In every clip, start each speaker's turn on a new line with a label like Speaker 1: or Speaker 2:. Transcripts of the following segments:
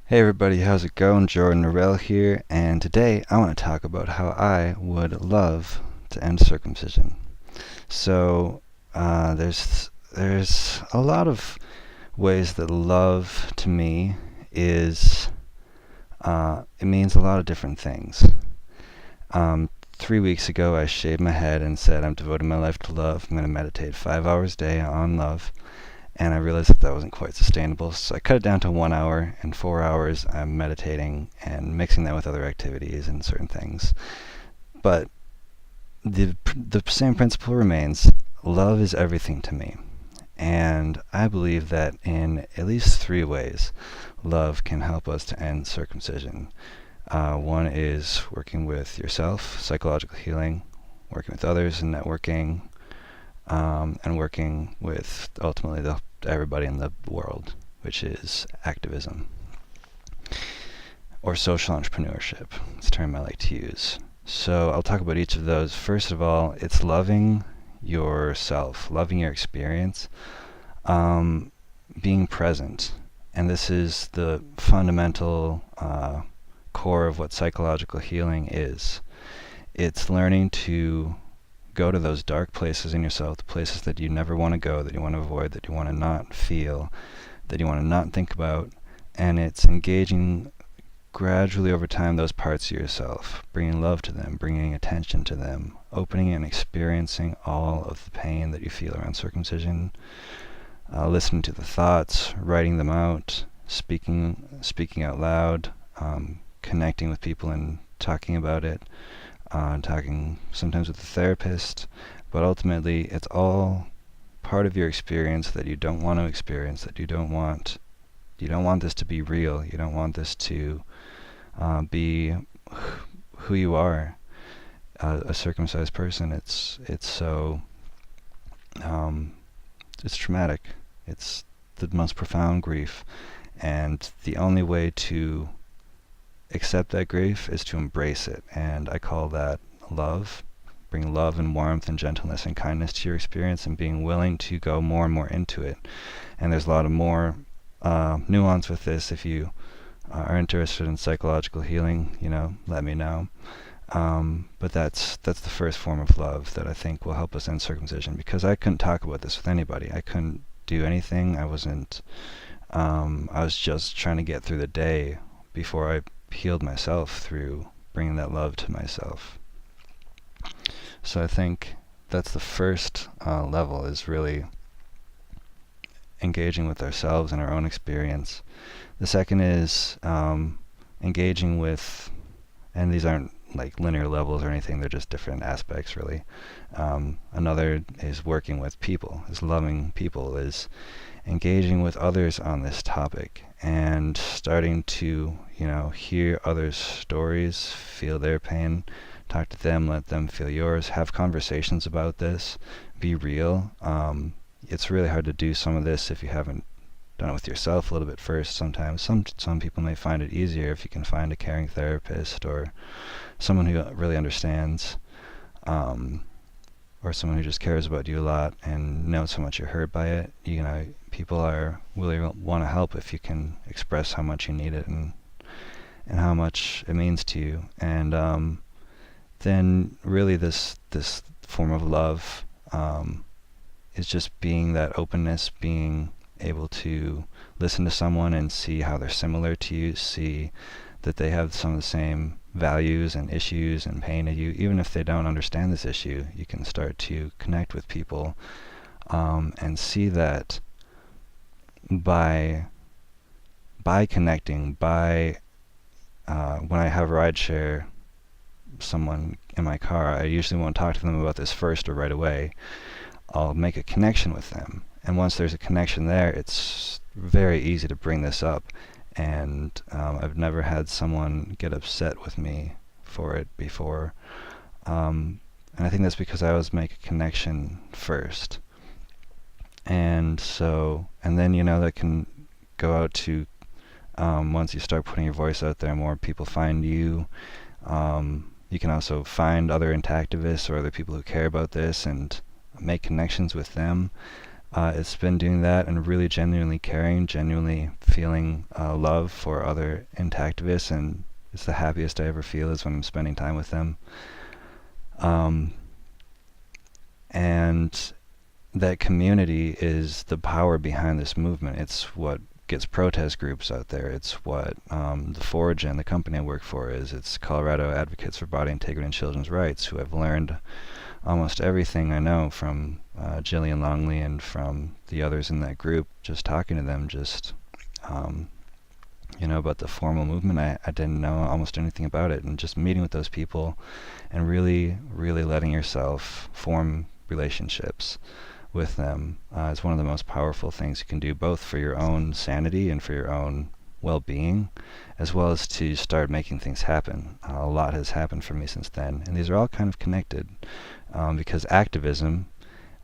Speaker 1: Hey everybody, how's it going? Jordan Norell here, and today I want to talk about how I would love to end circumcision. So, there's a lot of ways that love to me is it means a lot of different things. 3 weeks ago, I shaved my head and said I'm devoting my life to love. I'm going to meditate 5 hours a day on love. And I realized that wasn't quite sustainable, so I cut it down to 1 hour, and 4 hours I'm meditating and mixing that with other activities and certain things. But the same principle remains. Love is everything to me. And I believe that in at least three ways, love can help us to end circumcision. One is working with yourself, psychological healing, working with others and networking, and working with ultimately everybody in the world, which is activism or social entrepreneurship. It's a term I like to use. So I'll talk about each of those. First of all, it's loving yourself, loving your experience, being present. And this is the fundamental core of what psychological healing is. It's learning to go to those dark places in yourself, the places that you never want to go, that you want to avoid, that you want to not feel, that you want to not think about, and it's engaging gradually over time those parts of yourself, bringing love to them, bringing attention to them, opening and experiencing all of the pain that you feel around circumcision, listening to the thoughts, writing them out, speaking out loud, connecting with people and talking about it, talking sometimes with a therapist, but ultimately it's all part of your experience that you don't want to experience, that you don't want this to be real, you don't want this to be who you are, a circumcised person. It's so it's traumatic. It's the most profound grief, and the only way to accept that grief is to embrace it, and I call that love. Bring love and warmth and gentleness and kindness to your experience, and being willing to go more and more into it. And there's a lot of more nuance with this. If you are interested in psychological healing, let me know. But that's the first form of love that I think will help us end circumcision, because I couldn't talk about this with anybody. I couldn't do anything. I was just trying to get through the day before I healed myself through bringing that love to myself. So I think that's the first level, is really engaging with ourselves and our own experience. The second is engaging with, and these aren't like linear levels or anything, they're just different aspects really. Another is working with people, is loving people, is engaging with others on this topic and starting to, hear others' stories, feel their pain, talk to them, let them feel yours, have conversations about this, be real. It's really hard to do some of this if you haven't done it with yourself a little bit first. Sometimes some people may find it easier if you can find a caring therapist or someone who really understands, or someone who just cares about you a lot and knows how much you're hurt by it. People are really want to help if you can express how much you need it and how much it means to you. And then really this form of love is just being that openness, being able to listen to someone and see how they're similar to you, see that they have some of the same values and issues and pain as you. Even if they don't understand this issue, you can start to connect with people and see that by connecting, when I have rideshare someone in my car, I usually won't talk to them about this first or right away. I'll make a connection with them, and once there's a connection there, it's very easy to bring this up. And I've never had someone get upset with me for it before, and I think that's because I always make a connection first. And then that can go out to, once you start putting your voice out there, more people find you. You can also find other activists or other people who care about this and make connections with them. It's been doing that and really genuinely caring, genuinely feeling love for other intactivists, and it's the happiest I ever feel is when I'm spending time with them. And that community is the power behind this movement. It's what gets protest groups out there. It's what the Forge and the company I work for is. It's Colorado Advocates for Body Integrity and Children's Rights, who I've learned almost everything I know from Jillian Longley and from the others in that group. Just talking to them, just about the formal movement, I didn't know almost anything about it. And just meeting with those people and really, really letting yourself form relationships with them is one of the most powerful things you can do, both for your own sanity and for your own well-being, as well as to start making things happen. A lot has happened for me since then, and these are all kind of connected, because activism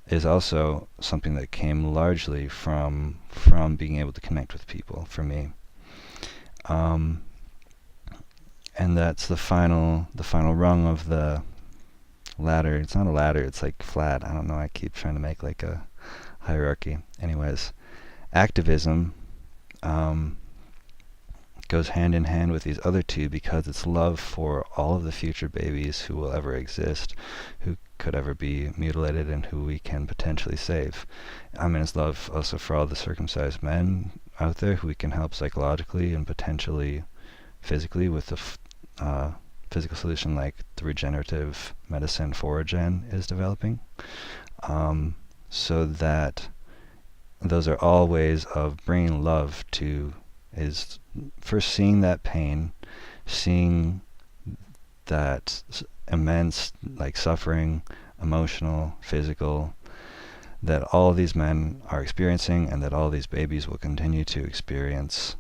Speaker 1: is also something that came largely from being able to connect with people for me. And that's the final rung of the ladder. It's not a ladder, it's like flat. I don't know, I keep trying to make like a hierarchy. Anyways, activism goes hand in hand with these other two because it's love for all of the future babies who will ever exist, who could ever be mutilated, and who we can potentially save. I mean, it's love also for all the circumcised men out there who we can help psychologically and potentially physically with the physical solution like the regenerative medicine Foragen is developing. So that those are all ways of bringing love to, is first seeing that pain, seeing that immense like suffering, emotional, physical, that all of these men are experiencing, and that all these babies will continue to experience,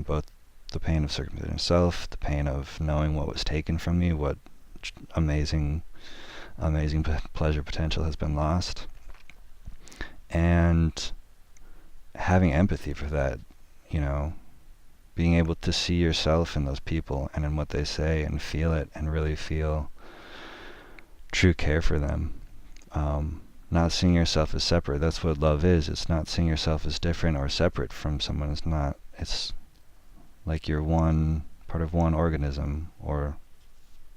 Speaker 1: both the pain of circumcision itself, the pain of knowing what was taken from me, what amazing pleasure potential has been lost, and having empathy for that, being able to see yourself in those people and in what they say and feel it and really feel true care for them. Not seeing yourself as separate. That's what love is. It's not seeing yourself as different or separate from someone. It's like you're part of one organism, or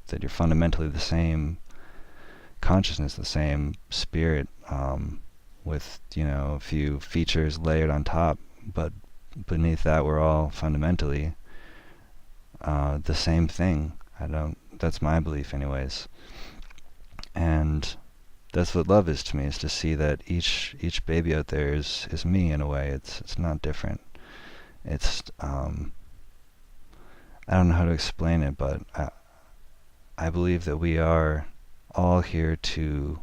Speaker 1: that you're fundamentally the same consciousness, the same spirit, with, a few features layered on top, but beneath that we're all fundamentally the same thing. That's my belief anyways. And that's what love is to me, is to see that each baby out there is me in a way. It's not different. It's I don't know how to explain it, but I believe that we are all here to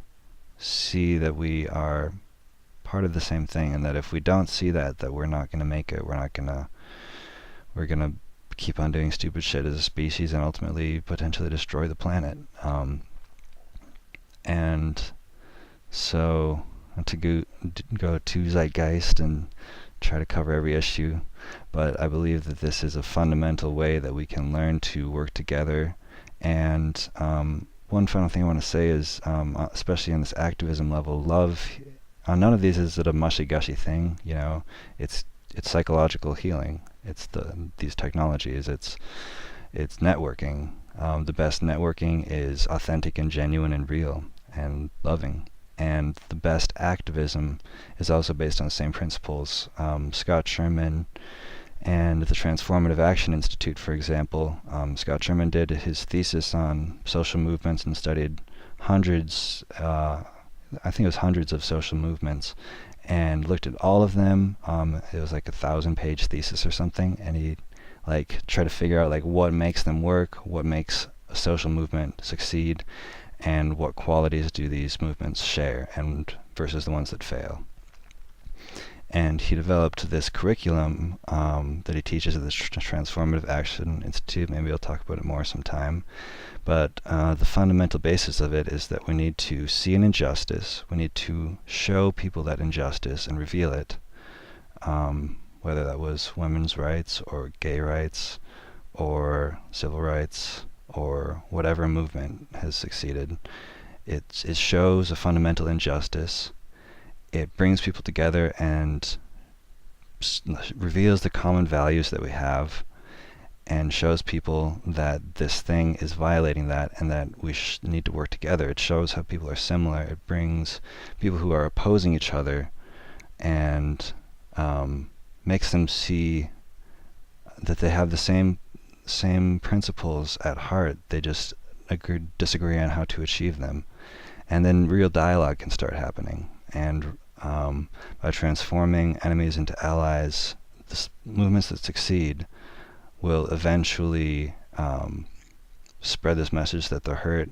Speaker 1: see that we are part of the same thing, and that if we don't see that we're not going to make it. We're going to keep on doing stupid shit as a species and ultimately potentially destroy the planet. And so, to go to zeitgeist and try to cover every issue, but I believe that this is a fundamental way that we can learn to work together. And one final thing I want to say is, especially on this activism level, love, none of these is a mushy-gushy thing, it's psychological healing. It's these technologies, it's networking. The best networking is authentic and genuine and real and loving. And the best activism is also based on the same principles. Scott Sherman and the Transformative Action Institute, for example, Scott Sherman did his thesis on social movements and studied hundreds of social movements, and looked at all of them. It was like a 1,000-page thesis or something, and he tried to figure out what makes them work, what makes a social movement succeed, and what qualities do these movements share and versus the ones that fail. And he developed this curriculum that he teaches at the Transformative Action Institute. Maybe I'll talk about it more sometime. But the fundamental basis of it is that we need to see an injustice. We need to show people that injustice and reveal it, whether that was women's rights or gay rights or civil rights or whatever movement has succeeded. It shows a fundamental injustice. it brings people together and reveals the common values that we have, and shows people that this thing is violating that and that we need to work together. It shows how people are similar. It brings people who are opposing each other and makes them see that they have the same principles at heart. They just disagree on how to achieve them. And then real dialogue can start happening. And by transforming enemies into allies, movements that succeed will eventually spread this message that they're hurt,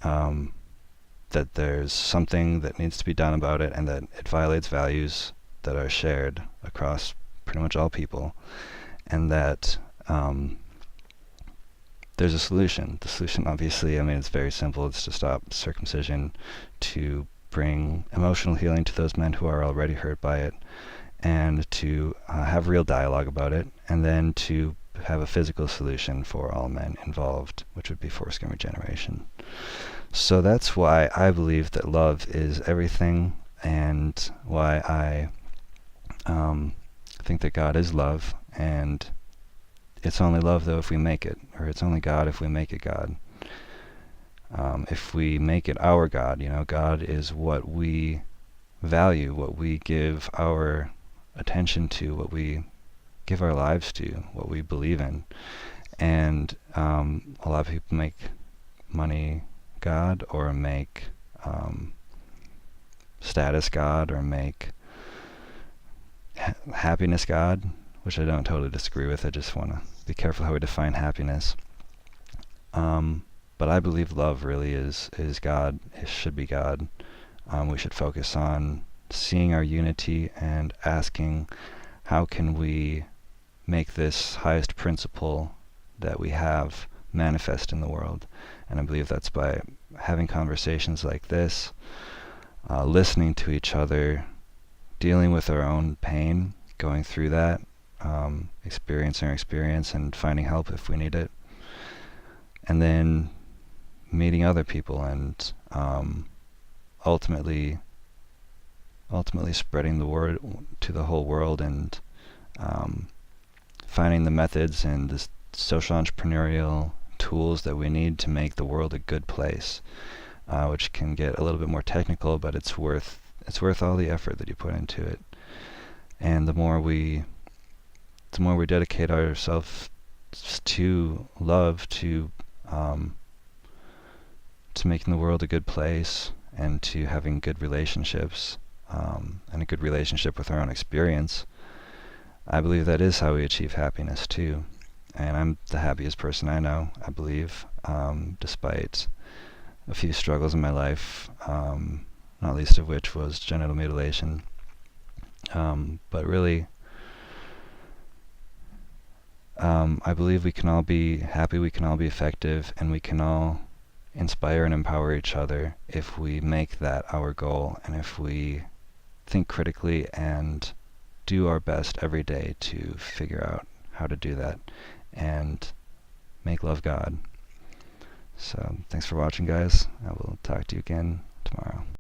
Speaker 1: that there's something that needs to be done about it, and that it violates values that are shared across pretty much all people, and that there's a solution. The solution, obviously, I mean, it's very simple. It's to stop circumcision, to bring emotional healing to those men who are already hurt by it, and to have real dialogue about it, and then to have a physical solution for all men involved, which would be foreskin regeneration. So that's why I believe that love is everything, and why I think that God is love, and it's only love, though, if we make it, or it's only God if we make it God. If we make it our God, God is what we value, what we give our attention to, what we give our lives to, what we believe in. And a lot of people make money God, or make status God, or make happiness God, which I don't totally disagree with. I just want to be careful how we define happiness. But I believe love really is God. It should be God. We should focus on seeing our unity and asking, how can we make this highest principle that we have manifest in the world? And I believe that's by having conversations like this, listening to each other, dealing with our own pain, going through that, experiencing our experience and finding help if we need it, and then meeting other people, and ultimately spreading the word to the whole world, and finding the methods and the social entrepreneurial tools that we need to make the world a good place, which can get a little bit more technical, but it's worth all the effort that you put into it. And the more we dedicate ourselves to love, to making the world a good place, and to having good relationships, and a good relationship with our own experience, I believe that is how we achieve happiness too. And I'm the happiest person I know, I believe, despite a few struggles in my life, not least of which was genital mutilation. But really, I believe we can all be happy, we can all be effective, and we can all inspire and empower each other if we make that our goal, and if we think critically and do our best every day to figure out how to do that and make love God. So thanks for watching, guys. I will talk to you again tomorrow.